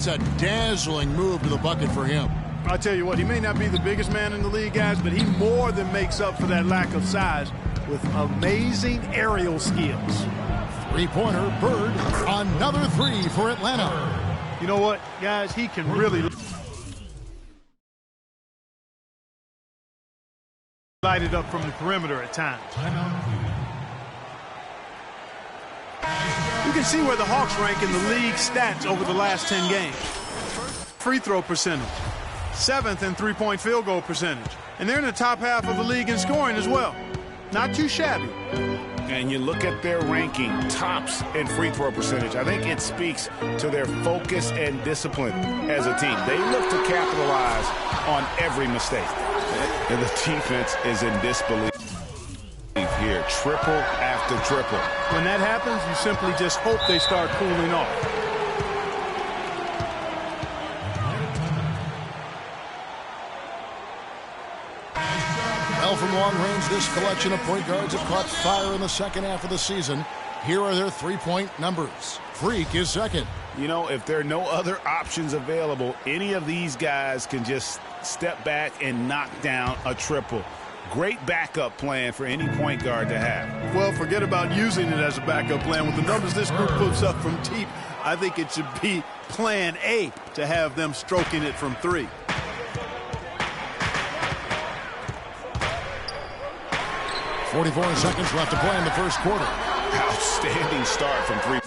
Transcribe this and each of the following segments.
It's a dazzling move to the bucket for him. I'll tell you what, he may not be the biggest man in the league, guys, but he more than makes up for that lack of size with amazing aerial skills. Three-pointer, Bird, another three for Atlanta. You know what, guys, he can really light it up from the perimeter at times. You can see where the Hawks rank in the league stats over the last 10 games. Free throw percentage, 7th in three-point field goal percentage, and they're in the top half of the league in scoring as well. Not too shabby. And you look at their ranking, tops in free throw percentage. I think it speaks to their focus and discipline as a team. They look to capitalize on every mistake. And the defense is in disbelief here. Triple after triple. When that happens, you simply just hope they start cooling off. Well, from long range, this collection of point guards have caught fire in the second half of the season. Here are their three-point numbers. Freak is second. You know, if there are no other options available, any of these guys can just step back and knock down a triple. Great backup plan for any point guard to have. Well, forget about using it as a backup plan. With the numbers this group puts up from deep, I think it should be plan A to have them stroking it from three. .44 seconds left to play in the first quarter. Outstanding start from three.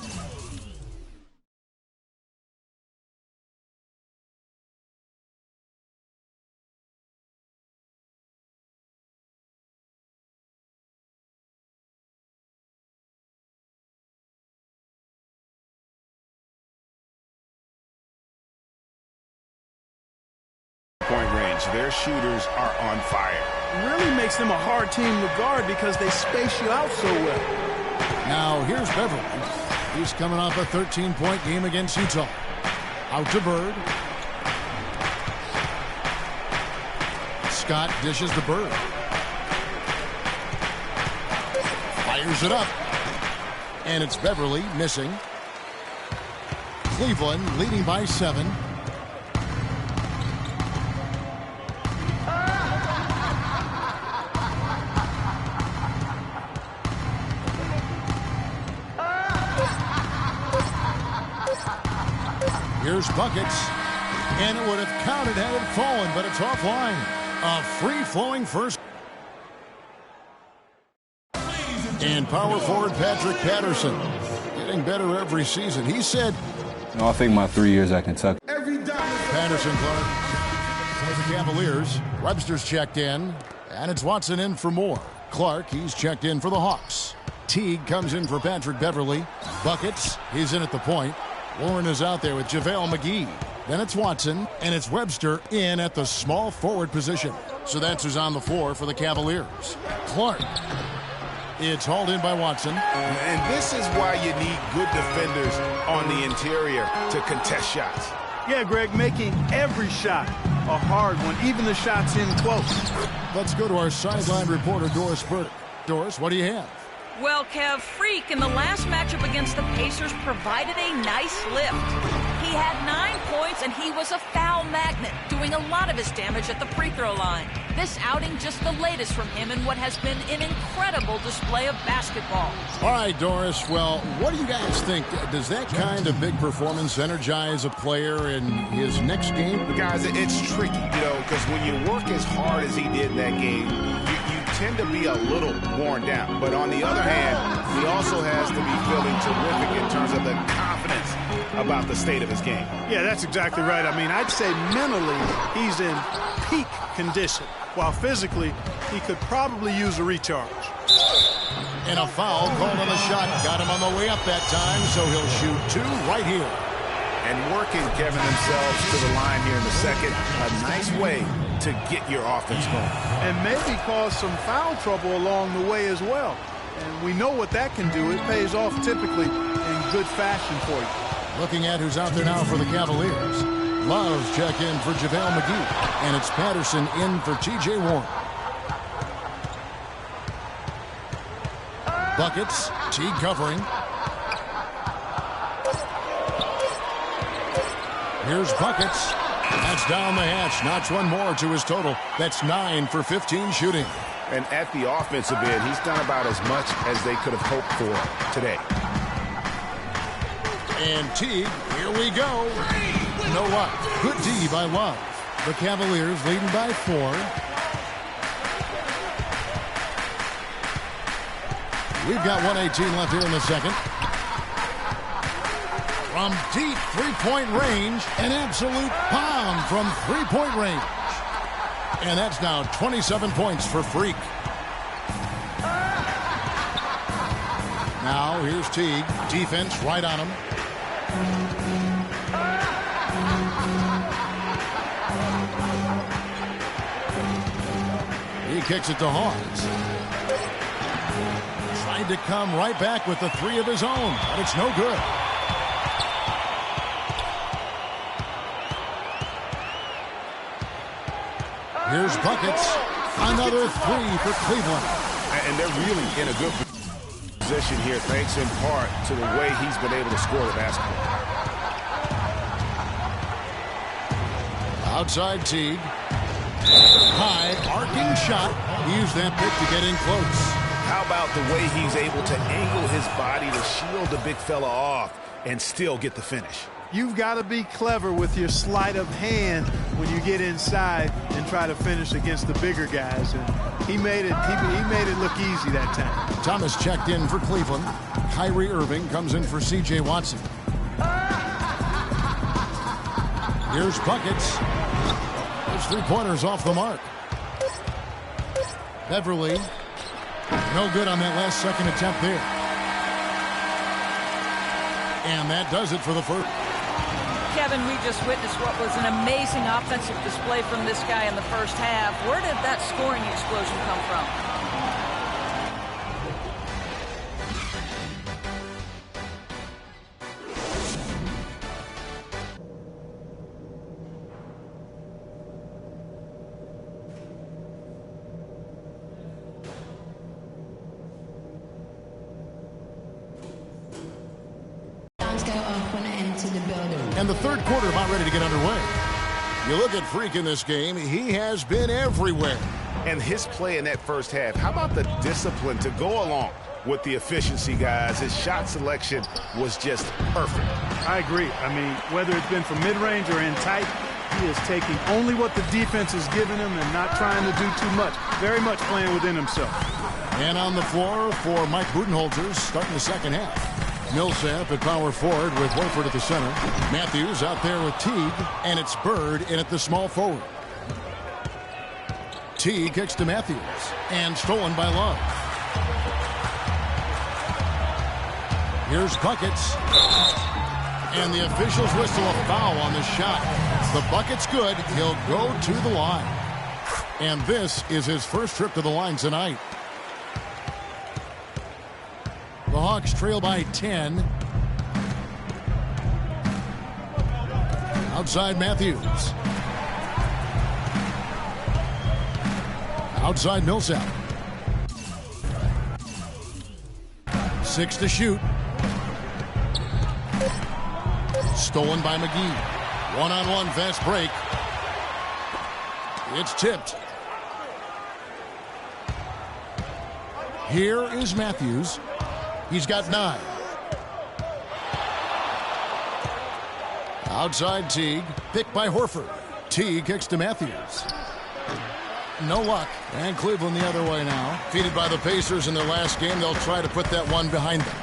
Point range. Their shooters are on fire. It really makes them a hard team to guard because they space you out so well. Now here's Beverly. He's coming off a 13-point game against Utah. Out to Bird. Scott dishes to Bird. Fires it up. And it's Beverly missing. Cleveland leading by 7. Here's buckets, and it would have counted had it fallen, but it's offline. A free-flowing first. And power forward Patrick Patterson, getting better every season. He said, "No, I think my 3 years at Kentucky." Patterson, Clark, for the Cavaliers. Webster's checked in, and it's Watson in for Moore. Clark, he's checked in for the Hawks. Teague comes in for Patrick Beverly. Buckets, he's in at the point. Warren is out there with JaVale McGee. Then it's Watson, and it's Webster in at the small forward position. So that's who's on the floor for the Cavaliers. Clark. It's hauled in by Watson. And this is why you need good defenders on the interior to contest shots. Yeah, Greg, making every shot a hard one, even the shots in close. Let's go to our sideline reporter, Doris Burke. Doris, what do you have? Well, Kev, Freak in the last matchup against the Pacers provided a nice lift. He had 9 points, and he was a foul magnet, doing a lot of his damage at the free throw line. This outing just the latest from him in what has been an incredible display of basketball. All right, Doris, well, what do you guys think? Does that kind of big performance energize a player in his next game? Guys, it's tricky, you know, because when you work as hard as he did in that game, you tend to be a little worn down. But on the other hand, he also has to be feeling terrific in terms of the confidence about the state of his game. Yeah, that's exactly right. I mean, I'd say mentally he's in peak condition, while physically he could probably use a recharge. And a foul called on the shot. Got him on the way up that time, so he'll shoot 2 right here. And working Kevin themselves to the line here in the second. A nice way to get your offense going. And maybe cause some foul trouble along the way as well. And we know what that can do. It pays off typically in good fashion for you. Looking at who's out there now for the Cavaliers. Love's check in for JaVale McGee. And it's Patterson in for T.J. Warren. Buckets. Teague covering. Here's Buckets. That's down the hatch. Knocks one more to his total. That's 9 for 15 shooting. And at the offensive end, he's done about as much as they could have hoped for today. And Teague, here we go. No luck. Good D by Love. The Cavaliers leading by 4. We've got 1:18 left here in the second. From deep three-point range, an absolute bomb from three-point range. And that's now 27 points for Freak. Now here's Teague. Defense right on him. He kicks it to Hawes. Tried to come right back with the 3 of his own, but it's no good. Here's Buckets. Another 3 for Cleveland. And they're really in a good position here, thanks in part to the way he's been able to score the basketball. Outside Teague. High, arcing shot. He used that pick to get in close. How about the way he's able to angle his body to shield the big fella off and still get the finish? You've got to be clever with your sleight of hand when you get inside and try to finish against the bigger guys. And he made it. He made it look easy that time. Thomas checked in for Cleveland. Kyrie Irving comes in for C.J. Watson. Here's Buckets. Those 3-pointers off the mark. Beverly. No good on that last second attempt there. And that does it for the first. Kevin, we just witnessed what was an amazing offensive display from this guy in the first half. Where did that scoring explosion come from? And the third quarter about ready to get underway. You look at Freak in this game, he has been everywhere. And his play in that first half, how about the discipline to go along with the efficiency, guys? His shot selection was just perfect. I agree. I mean, whether it's been from mid-range or in tight, he is taking only what the defense is giving him and not trying to do too much. Very much playing within himself. And on the floor for Mike Budenholzer starting the second half. Millsap at power forward with Horford at the center. Matthews out there with Teague, and it's Bird in at the small forward. Teague kicks to Matthews, and stolen by Love. Here's Buckets. And the officials whistle a foul on the shot. The bucket's good. He'll go to the line. And this is his first trip to the line tonight. The Hawks trail by 10. Outside Matthews. Outside Millsap. 6 to shoot. Stolen by McGee. One-on-one fast break. It's tipped. Here is Matthews. He's got 9. Outside Teague. Picked by Horford. Teague kicks to Matthews. No luck. And Cleveland the other way now. Defeated by the Pacers in their last game. They'll try to put that one behind them.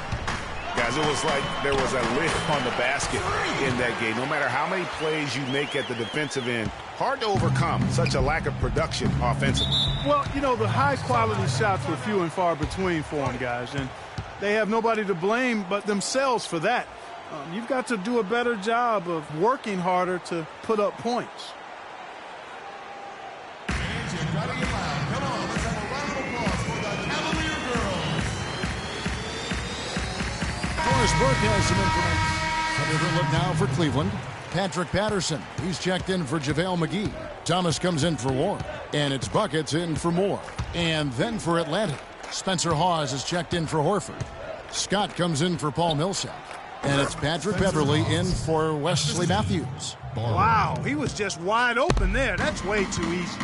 Guys, it was like there was a lid on the basket in that game. No matter how many plays you make at the defensive end, hard to overcome such a lack of production offensively. Well, you know, the high-quality shots were few and far between for them, guys. And they have nobody to blame but themselves for that. You've got to do a better job of working harder to put up points. Doris Burke has some information. A different look now for Cleveland. Patrick Patterson, he's checked in for JaVale McGee. Thomas comes in for Warren. And it's Buckets in for Moore. And then for Atlanta, Spencer Hawes is checked in for Horford. Scott comes in for Paul Millsap. And it's Patrick Beverly in for Wesley Matthews. Wow, he was just wide open there. That's way too easy.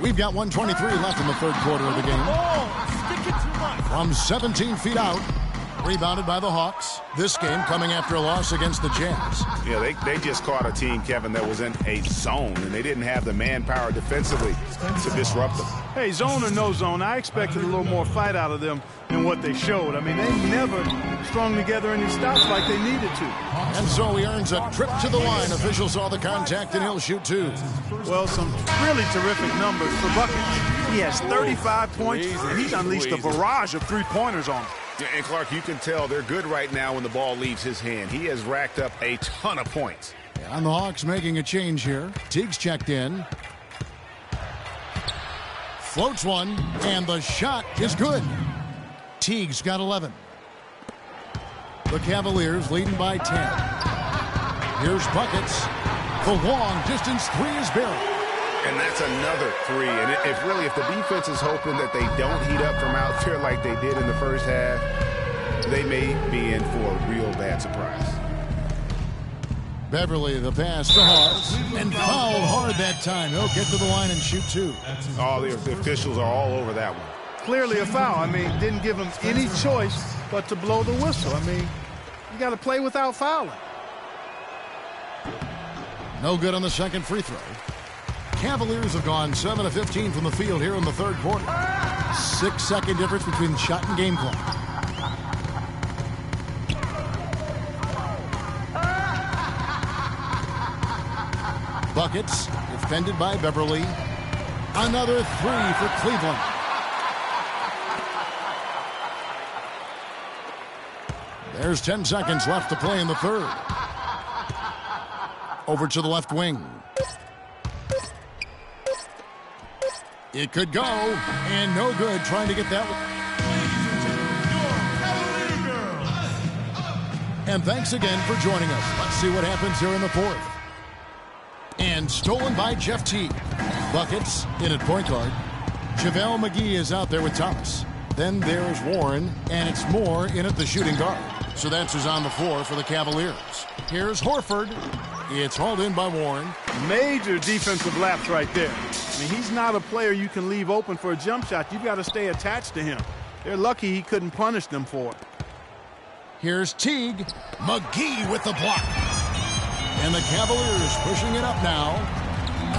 We've got 1:23 left in the third quarter of the game. From 17 feet out, rebounded by the Hawks. This game coming after a loss against the Jazz. Yeah, they just caught a team, Kevin, that was in a zone, and they didn't have the manpower defensively to disrupt them. Hey, zone or no zone, I expected a little more fight out of them than what they showed. I mean, they never strung together any stops like they needed to. And so he earns a trip to the line. Officials saw the contact, and he'll shoot two. Well, some really terrific numbers for buckets. He has 35 points, and he's unleashed a barrage of three-pointers on them. Yeah, and Clark, you can tell they're good right now when the ball leaves his hand. He has racked up a ton of points. And the Hawks making a change here. Teague's checked in. Floats one, and the shot is good. Teague's got 11. The Cavaliers leading by 10. Here's buckets. The long-distance three is buried. And that's another three. And if the defense is hoping that they don't heat up from out there like they did in the first half, they may be in for a real bad surprise. Beverly, the pass to Hawes, and fouled hard that time. He'll get to the line and shoot two. Oh, the officials are all over that one. Clearly a foul. I mean, didn't give him any choice but to blow the whistle. I mean, you got to play without fouling. No good on the second free throw. Cavaliers have gone 7 of 15 from the field here in the third quarter. 6-second difference between shot and game clock. Buckets, defended by Beverly. Another three for Cleveland. There's 10 seconds left to play in the third. Over to the left wing. It could go, and no good trying to get that one. And thanks again for joining us. Let's see what happens here in the fourth. And stolen by Jeff Teague. Buckets in at point guard. JaVale McGee is out there with Thomas. Then there's Warren, and it's Moore in at the shooting guard. So that's who's on the floor for the Cavaliers. Here's Horford. It's hauled in by Warren. Major defensive lapse right there. I mean, he's not a player you can leave open for a jump shot. You've got to stay attached to him. They're lucky he couldn't punish them for it. Here's Teague. McGee with the block. And the Cavaliers pushing it up now.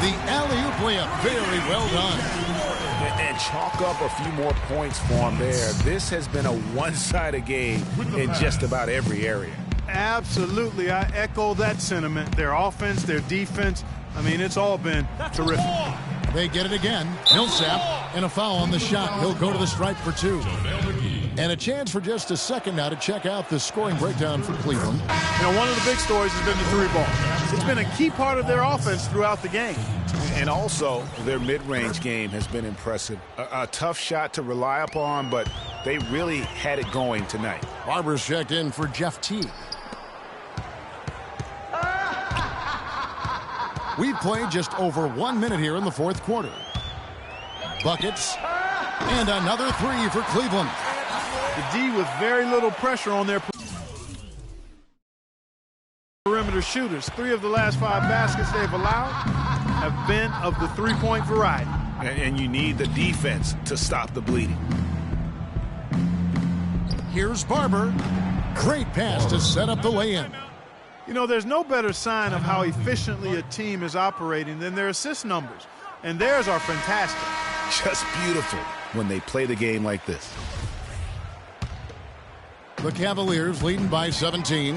The alley-oop layup, very well done. And chalk up a few more points for him there. This has been a one-sided game in just about every area. Absolutely. I echo that sentiment. Their offense, their defense. I mean, it's all been terrific. They get it again. Millsap, and a foul on the shot. He'll go to the stripe for two. And a chance for just a second now to check out the scoring breakdown for Cleveland. You know, one of the big stories has been the three ball. It's been a key part of their offense throughout the game. And also, their mid-range game has been impressive. A tough shot to rely upon, but they really had it going tonight. Barber's checked in for Jeff Teague. We've played just over 1 minute here in the fourth quarter. Buckets, and another three for Cleveland. The D with very little pressure on their perimeter shooters. 3 of the last 5 baskets they've allowed have been of the three-point variety. And you need the defense to stop the bleeding. Here's Barber. Great pass to set up the lay-in. You know, there's no better sign of how efficiently a team is operating than their assist numbers. And theirs are fantastic. Just beautiful when they play the game like this. The Cavaliers leading by 17.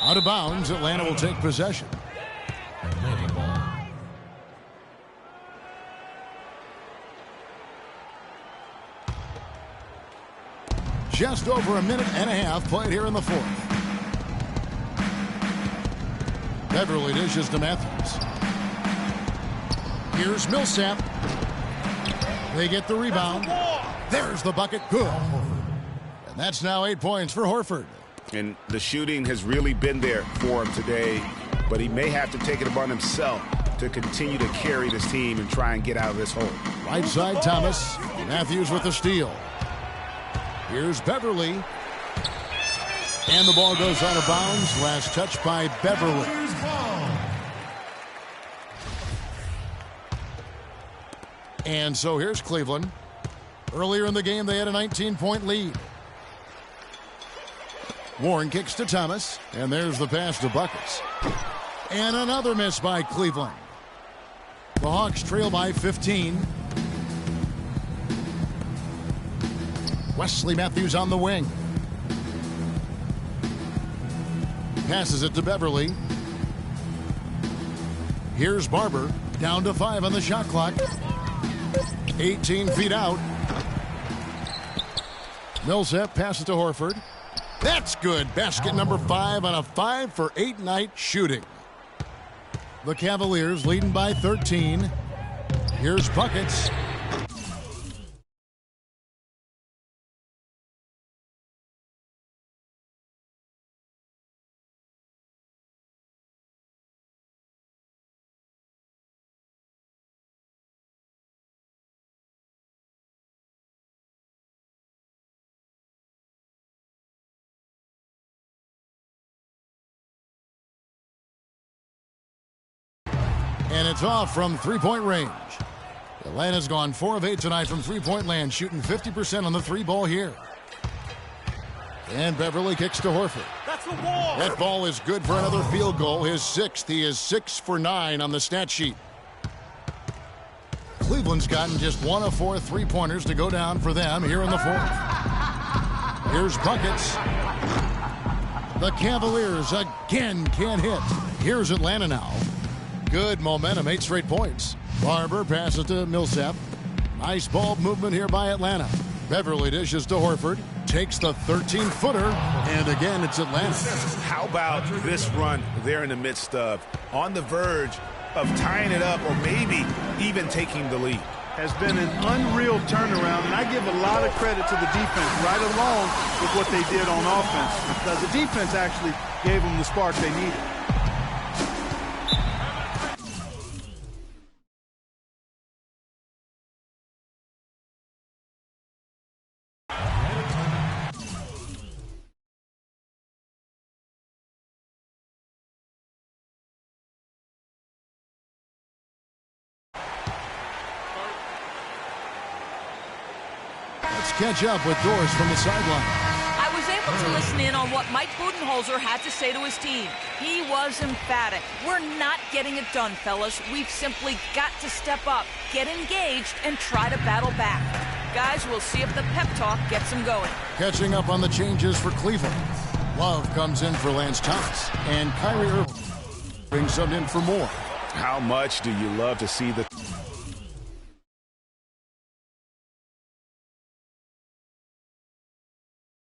Out of bounds, Atlanta will take possession. Just over a minute and a half played here in the fourth. Beverly dishes to Matthews. Here's Millsap. They get the rebound. There's the bucket. Good. And that's now 8 points for Horford. And the shooting has really been there for him today, but he may have to take it upon himself to continue to carry this team and try and get out of this hole. Right side, Thomas. Matthews with the steal. Here's Beverly. And the ball goes out of bounds. Last touch by Beverly. And so here's Cleveland. Earlier in the game, they had a 19-point lead. Warren kicks to Thomas. And there's the pass to Buckets. And another miss by Cleveland. The Hawks trail by 15. Wesley Matthews on the wing. Passes it to Beverly. Here's Barber. Down to 5 on the shot clock. 18 feet out. Millsap passes to Horford. That's good. Basket number 5 on a 5-for-8 night shooting. The Cavaliers leading by 13. Here's Buckets. And it's off from three-point range. Atlanta's gone 4 of 8 tonight from three-point land, shooting 50% on the three ball here. And Beverly kicks to Horford. That's the ball. That ball is good for another field goal, his 6th. He is 6 for 9 on the stat sheet. Cleveland's gotten just 1 of 4 three-pointers to go down for them here in the 4th. Here's Buckets. The Cavaliers again can't hit. Here's Atlanta now. Good momentum, 8 straight points. Barber passes to Millsap. Nice ball movement here by Atlanta. Beverly dishes to Horford. Takes the 13-footer. And again, it's Atlanta. How about this run they're in the midst of? On the verge of tying it up or maybe even taking the lead. Has been an unreal turnaround, and I give a lot of credit to the defense right along with what they did on offense, because the defense actually gave them the spark they needed. Let's catch up with Doris from the sideline. I was able to listen in on what Mike Budenholzer had to say to his team. He was emphatic. We're not getting it done, fellas. We've simply got to step up, get engaged, and try to battle back. Guys, we'll see if the pep talk gets them going. Catching up on the changes for Cleveland. Love comes in for Lance Thomas. And Kyrie Irving brings some in for more. How much do you love to see the